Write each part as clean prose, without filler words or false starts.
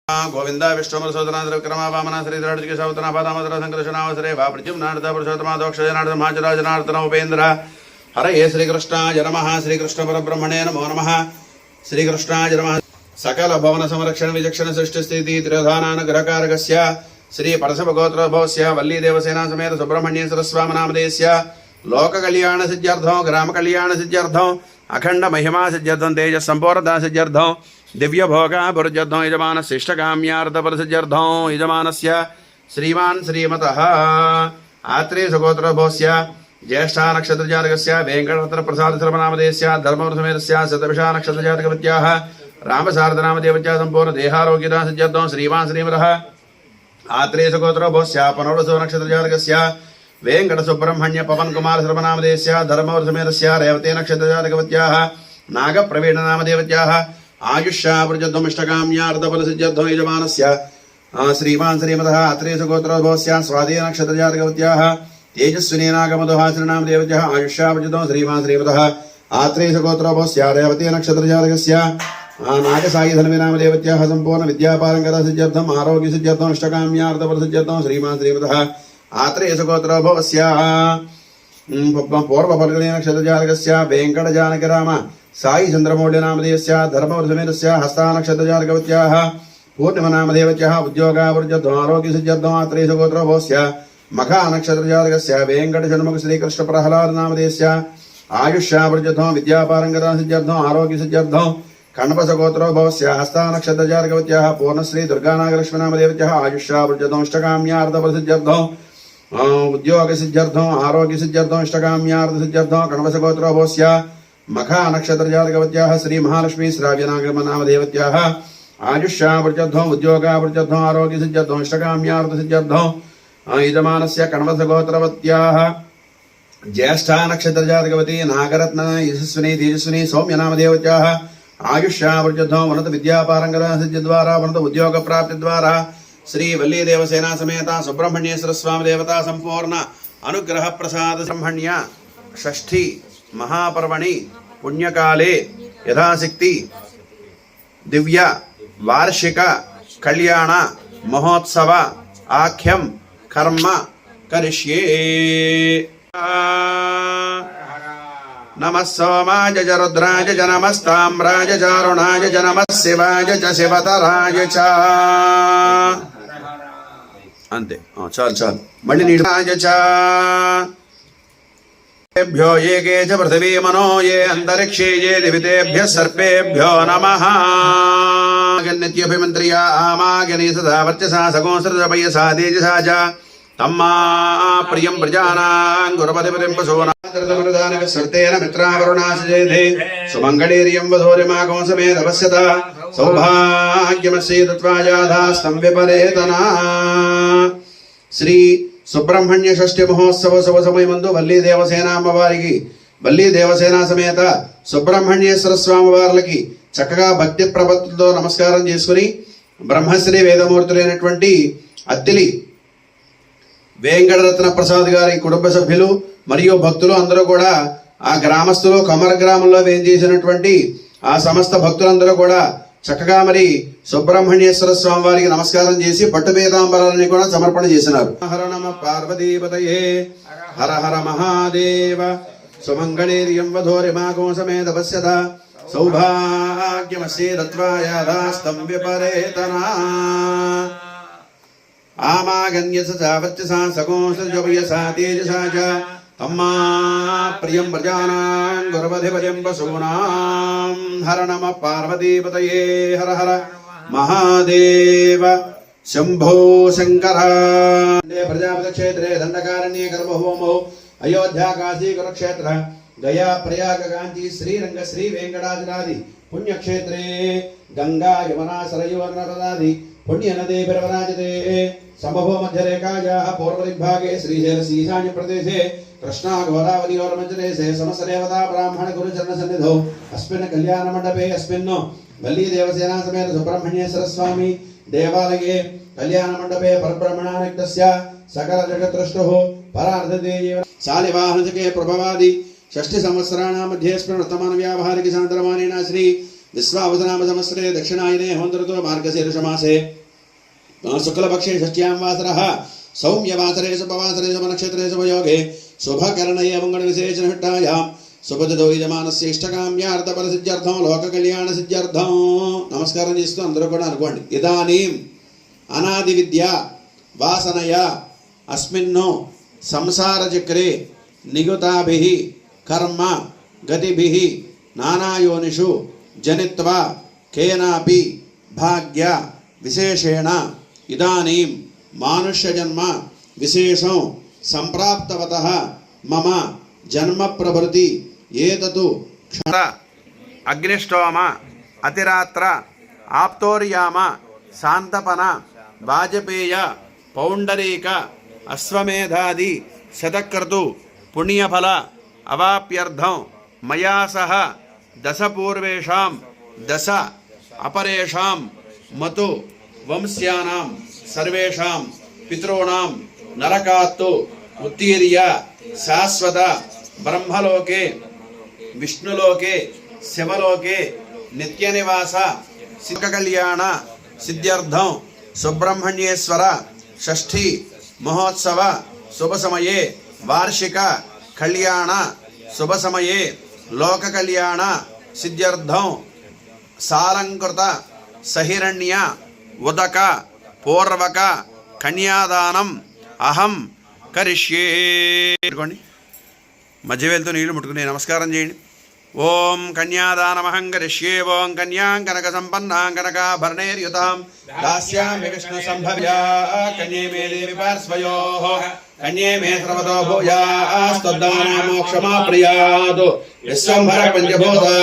गोविंद विष्णुमसूदना वामना श्रीधराजिक सवतना पादामदर संकर्षणावसरे वा प्रत्युम्नार्थ पुरुषोत्तमादोक्षजनार्दन उपेन्द्र हरये श्रीकृष्णाय नमः। श्रीकृष्ण परब्रह्मणे नमो नमः। श्रीकृष्णाय नमः। सकल भवन संरक्षण विचक्षण सृष्टि स्थिति त्रयोधानानुग्रहकारकस्य श्री परशुभगोत्रोद्भवस्य वल्ली देवसेना समेत सुब्रह्मण्येश्वर स्वामी नामधेयस्य लोक कल्याण सिद्ध्यर्थं ग्राम कल्याण सिद्ध्यर्थं अखंड महिमा सिद्ध्यर्थं तेज संपूर्णता सिद्ध्यर्थं दिव्य भोगाभिवृद्ध्यर्थं यजमान शिष्टकाम्यार्थफलसिद्ध्यर्थं यजमानस्य श्रीमान् श्रीमतः आत्रेय सुगोत्रोद्भवस्य ज्येष्ठा नक्षत्रजातकस्य वेंकटरत्न प्रसाद सर्वनामधेयस्य धर्मवृषमेतस्य शतभिषा नक्षत्रजातकवत्याः रामशारदनामदेवत्याः संपूर्ण देहारोग्यता सिद्ध्यर्थं श्रीमान् श्रीमतः आत्रेय सुगोत्रोद्भवस्य पुनर्वसु नक्षत्रजातकस्य वेंकट सुब्रह्मण्य पवन कुमार सर्वनामधेयस्य धर्मवृषमेतस्य रेवती नक्षत्रजातकवत्याः नागप्रवीण नामदेवत्याः आयुष्यावृजध्वमिष्टकाम्यार्थफलसिद्ध्यर्थं यजमानस्य श्रीमान् श्रीमतः आत्रेय सुगोत्रोद्भवस्य स्वाधीन नक्षत्रजातकवत्याः तेजस्विनी नागमधुहासिनामदेवत्याः आयुष्यावृजध्वं श्रीमान् श्रीमतः आत्रेय सुगोत्रोद्भवस्य रेवती नक्षत्रजातकस्य नागसायि धन्विनामदेवत्याः संपूर्ण विद्यापारंगता सिद्ध्यर्थं आरोग्य सिद्ध्यर्थं इष्टकाम्यार्थफलसिद्ध्यर्थं श्रीमान् श्रीमतः आत्रेय सुगोत्रोद्भवस्य पूर्वफल्गुनी नक्षत्रजातकस्य वेंकटजानकिराम साई चंद्रमौल्य नामधेयस्य धर्मवृषमेतस्य हस्ता नक्षत्रजातकवत्याः पूर्णिमा नामधेयत्याः उद्योगावृजध्वं आरोग्य सिद्ध्यर्थं आत्रेय सुगोत्रोद्भवस्य मखा नक्षत्रजातकस्य वेंकटषण्मुख श्रीकृष्ण प्रहलाद नामधेयस्य आयुष्यावृजध्वं विद्यापारंगता सिद्ध्यर्थं आरोग्य सिद्ध्यर्थं कण्वसगोत्रोद्भवस्य हस्ता नक्षत्रजातकवत्याः पूर्णश्री दुर्गानागलक्ष्मी नामदेवत्याः आयुष्यावृजध्वं इष्टकाम्यार्थफलसिद्ध्यर्थं उद्योग सिद्ध्यर्थं आरोग्य सिद्ध्यर्थं इष्टकाम्यार्थसिद्ध्यर्थं कण्वसगोत्रोद्भवस्य मखा नक्षत्रजातकवत्याः श्री महालक्ष्मी श्राव्यनागमनामदेवत्याः आयुष्यावृजध्वं उद्योगावृजध्वं आरोग्य सिद्ध्यर्थं इष्टकाम्यार्थसिद्ध्यर्थं यजमानस्य कण्वसगोत्रवत्याः ज्येष्ठा नक्षत्रजातकवती नागरत्न यशस्विनी तेजस्विनी सौम्यनामदेवत्याः आयुष्यावृजध्वं उन्नत विद्यापारंगता सिद्धिद्वारा उन्नत उद्योग प्राप्ति द्वारा श्री वल्ली देवसेना समेत सुब्रह्मण्येश्वर स्वामी देवता संपूर्ण अनुग्रह प्रसाद ब्रह्मण्य षष्ठी महापर्वणि पुण्यकाले यथाशक्ति दिव्य वार्षिक कल्याण महोत्सव आख्यम कर्म करिष्ये। नमः सोमाय च रुद्राय च नमस्ताम्राय च अरुणाय च नमः शिवाय च शिवतराय च अंते चाल चाल मళ్ళీ నీడాయ చ भ्यो ये के च पृथिवी मनो ये अंतरिक्षे ये दिवितेभ्यः सर्पेभ्यो नमः। गन्यत्यभिमन्त्र्या आमागनि सदा वर्चसा सगोंसृतपयसा तेजसा च तम्मा प्रियं प्रजानां गुरुपतिपतिं पशूनां मित्रावरुणासिजेधे सुमङ्गलेरियं वधूरिमागो समेतपश्यता सौभाग्यमस्यै दत्त्वाजाधास्तं विपरेतना। श्री सुब्रह्मण्य षष्ठी महोत्सव शुभ समयमंదు వల్లి దేవసేన అమ్మవారికి వల్లి దేవసేన సమేత సుబ్రహ్మణ్యేశ్వర స్వామి వారికి చక్కగా భక్తి ప్రపత్తులతో నమస్కారం చేసుకుని బ్రహ్మశ్రీ వేదమూర్తులైనటువంటి అత్తిలి వెంకటరత్న ప్రసాద్ గారి కుటుంబ సభ్యులు మరియు భక్తులు అందరూ కూడా ఆ గ్రామస్తులు కమర గ్రామంలో వేంచేసినటువంటి ఆ సమస్త భక్తులందరూ కూడా చక్కగా మరి సుబ్రహ్మణ్యేశ్వర స్వామి వారికి నమస్కారం చేసి పట్టు పీతాంబరాలని కూడా సమర్పణ చేసినారు. హర నమ పార్వతీపతయే హర హర మహాదేవ సుమంగళేర్యం వధూరిమాగో సమేత పశ్యత సౌభాగ్యమస్యే దత్వాయాదాస్తం విపరేతనా. आमागन्यस सावत्यसा सगोंसृजपयसा तेजसा च तम्मा प्रियं प्रजानां गुरुपतिपतिं पशूनां। हर नमः पार्वतीपतये हर हर महादेव शंभो शंकर। प्रजापति क्षेत्रे दंडकारण्ये कर्महोमो अयोध्या काशी कुरुक्षेत्र गया प्रयाग कांची श्रीरंग श्री वेंकटाचलादि पुण्यक्षेत्रे गंगा यमुना सरयू नर्मदादि पुण्य नदी विराजते। संभवो मध्यरेखायाः पूर्वदिग्भागे श्रीशैलस्य ईशान्य प्रदेशे कृष्णा गोदावरी और मध्यदेशे समस्त देवता ब्राह्मण गुरुचरण सन्निधौ अस्मिन् कल्याण मंडपे अस्मिन् वल्ली देवसेना समेत सुब्रह्मण्येश्वर स्वामी देवालये कल्याण मंडपे परब्रह्मणानिक्तस्य सकल जगत्रष्टुः परार्धदेव शालिवाहनजके प्रभवादि षष्ठी संवत्सराणां मध्ये स्मृतमान व्यावहारिक सान्द्रमानेन श्री विश्वावसनाम संवत्सरे दक्षिणायने होन्तर्तो मार्गशीर्षमासे शुक्लपक्षे षष्ट्यां वासरः सौम्यवासरे शुभवासरे शुभनक्षत्रे शुभयोगे शुभकरणये मंगलविशेषनिष्ठायां शुभदितो यजमानस्य इष्टकाम्यार्थफलसिद्ध्यर्थं लोककल्याणसिद्ध्यर्थं नमस्कारं చేస్తూ అందరూ కూడా అనుకోండి. ఇదానీం అనాది విద్య వాసనయా అస్మిన్నో సంసారచక్రే నిగుతాభిః కర్మ గతిభిః నానాయోనిషు జనిత్వా కేనాపి భాగ్య విశేషేణ ఇదానీం మానుష్యజన్మ విశేషం సంప్రాప్తవతః మమ జన్మ ప్రభృతి ఏతతు క్షణ అగ్నిష్టోమ అతిరాత్ర ఆప్తోర్యామ శాంతపన వాజపేయ పౌండరీక అశ్వమేధాది శతక్రతు పుణ్యఫల అవాప్యర్థం మయా సహ దశ పూర్వేషాం దశ అపరేషాం మతు వంశ్యానాం సర్వేషాం పితॄణాం నరకాత్తు ఉత్తీర్య శాశ్వత బ్రహ్మలోకే విష్ణులోకే శివలోకే నిత్యనివాస సిద్ధకళ్యాణ సిద్ధ్యర్థం సుబ్రహ్మణ్యేశ్వర షష్ఠీ మహోత్సవ శుభ సమయే వార్షిక కళ్యాణ శుభ సమయే లోక కళ్యాణ సిద్ధ్యర్థం సాలంకృత సహిరణ్య ఉదక పూర్వక కన్యాదానం అహం కరిష్యే. మధ్య వేలుతో నీళ్లు ముట్టుకుని నమస్కారం చేయండి. ఓం కన్యాదానమహం కరిష్యే. ఓం కన్యాం కనక సంపన్నాం కనకాభరణైర్యుతాం దాస్యామి విష్ణు సంభవ్యా కన్యే మే దేవి పార్శ్వయోః కన్యే మే సర్వతో భూయాస్తద్దానా మోక్షమాప్నుయాత్ విశ్వంభర పంచభూతా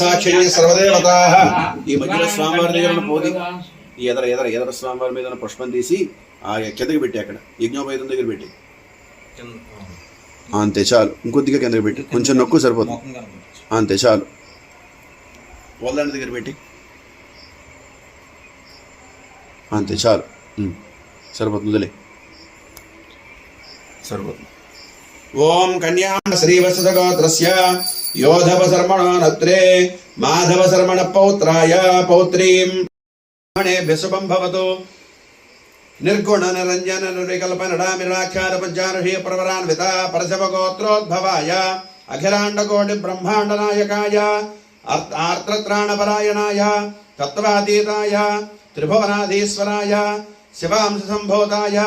సాక్షిణ్య సర్వదేవతాః. ఈ మధ్యలో స్వామివారి దగ్గర పోది ఈ ఎదర స్వామివారి మీద పుష్పం తీసి ఆ కిందకి పెట్టి అక్కడ యజ్ఞోపేతం దగ్గర పెట్టి అంతే చాలు. ఇంకొద్దిగా కిందకి పెట్టి కొంచెం నొక్కు సరిపోతుంది. అంతే చాలు. వల్లండి దగ్గర పెట్టి అంతే చాలు. సరిపోతుందిలే సరిపోతుంది. ఓం కన్యా శ్రీవత్సగోత్రస్య యోధవ శర్మణో నత్రే మాధవ శర్మణ పౌత్రాయ పౌత్రీం శుభం భవతు. నిర్గుణ నిరంజన నిర్వికల్పనడామిరాఖ్యార పంచారుషీయ ప్రవరాన్విత పరశవగోత్రోద్భవాయ అఖిలాండకోటి బ్రహ్మాండ నాయకాయ ఆర్త్రత్రాణపరాయణాయ తత్వాతీతాయ త్రిభువనాధీశ్వరాయ శివాంశ సంభూతాయ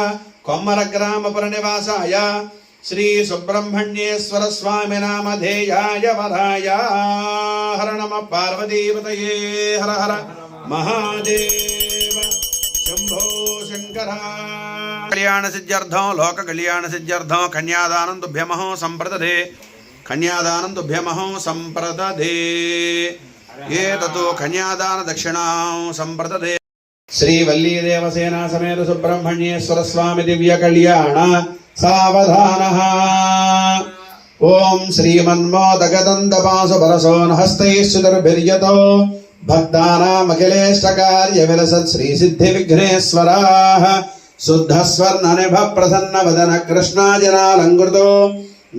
కొమ్మర గ్రామ పురనివాసాయ శ్రీ సుబ్రహ్మణ్యేశ్వర స్వామి నామధేయాయ వరాయ. హర నమ పార్వతీపతయే. హర హర మహాదేవ శంభో శంకర. కళ్యాణ సిద్ధ్యర్థం లోక కళ్యాణ సిద్ధ్యర్థం కన్యాదానం తుభ్యమహో సంప్రదదే. కన్యాదానం తుభ్యమహో సంప్రదదే. ఏతతో కన్యాదాన దక్షిణాం సంప్రదదే. శ్రీ వల్లీ దేవసేనా సమేత సుబ్రహ్మణ్యేశ్వర స్వామి దివ్య కళ్యాణ సావధానః. ఓం శ్రీమన్మోదకదంతపాశుపరసోన్ హస్తైశ్చుతుర్భిర్యతో భక్తానామఖిలేష్టకార్య విలసత్ శ్రీ సిద్ధి విఘ్నేశ్వరాః. శుద్ధ స్వర్ణ నిభ ప్రసన్న వదన కృష్ణాజనాలంకృతో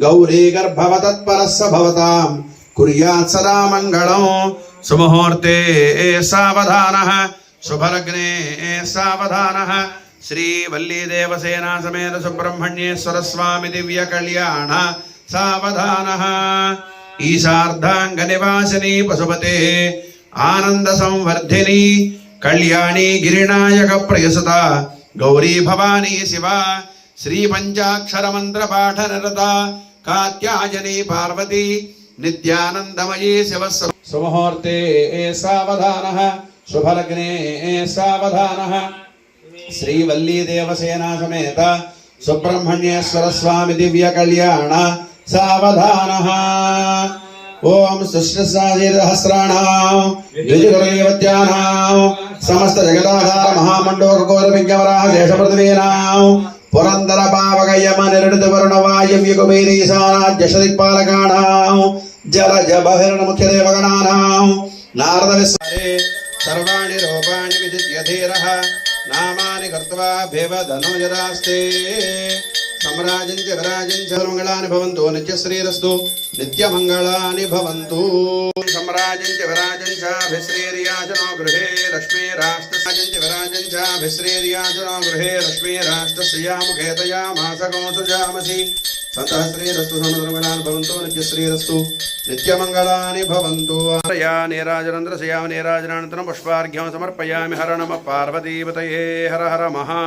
గౌరీ గర్భవతత్పరస్స భవతాం కుర్యాత్ సదా మంగళం. సుముహూర్తే సావధానః శుభలగ్నే సావధానః. శ్రీ వల్లీ దేవసేనా సమేత సుబ్రహ్మణ్యేశ్వర స్వామి దివ్య కళ్యాణ సావధానః. ఈశార్ధాంగ నివాసిని పశుపతే ఆనంద సంవర్ధిని కళ్యాణి గిరినాయక ప్రయసత గౌరీ భవానీ శివ. శ్రీ పంచాక్షర మంత్ర పాఠ నిరత కాత్యాయని పార్వతి నిత్యానందమయీ శివ. సుముహూర్తే సావధానః శుభలగ్నే సావధానః. శ్రీ వల్లీ దేవసేనా సమేత సుబ్రహ్మణ్యేశ్వర స్వామి దివ్య కళ్యాణ సావధానః. ఓం సుష్ఠసహస్రాణాం ద్విజగురుదేవత్యానాం సమస్త జగదాధార మహామండోక ఘోర విజ్ఞవరాహ శేషపృథివీనాం పురందర పావకయమ నిరుడిత వరుణ వాయవ్య కుబేరీశానాద్యషదిక్పాలకాణాం జలజ బహిర్ణ ముఖ్య దేవగణానాం నారద విస్మరే సర్వాణి రూపాణి విదిత్య ధీరః నామాని కర్త్వా భేవధనో యదాస్తే सम्राजं च विराजं च मंगलानि भवन्तु नित्यश्रीरस्तु नित्यमङ्गलानि भवन्तु सम्राजं च विराजं च भिश्रीर्याजनो गृहे लक्ष्मीराष्ट्रसाजं च विराजं च भिश्रीर्याजनो गृहे लक्ष्मीराष्ट्रस्य मुखेतयामास कौसुजामसि सन्तः श्रीरस्तु समधर्मणान् भवन्तु नित्यश्रीरस्तु नित्यमङ्गलानि भवन्तु या नीराजनन्द्रशयामि नीराजनानन्तरं पुष्पार्घ्यं समर्पयामि हर नमः पार्वतीपतये हर हर महा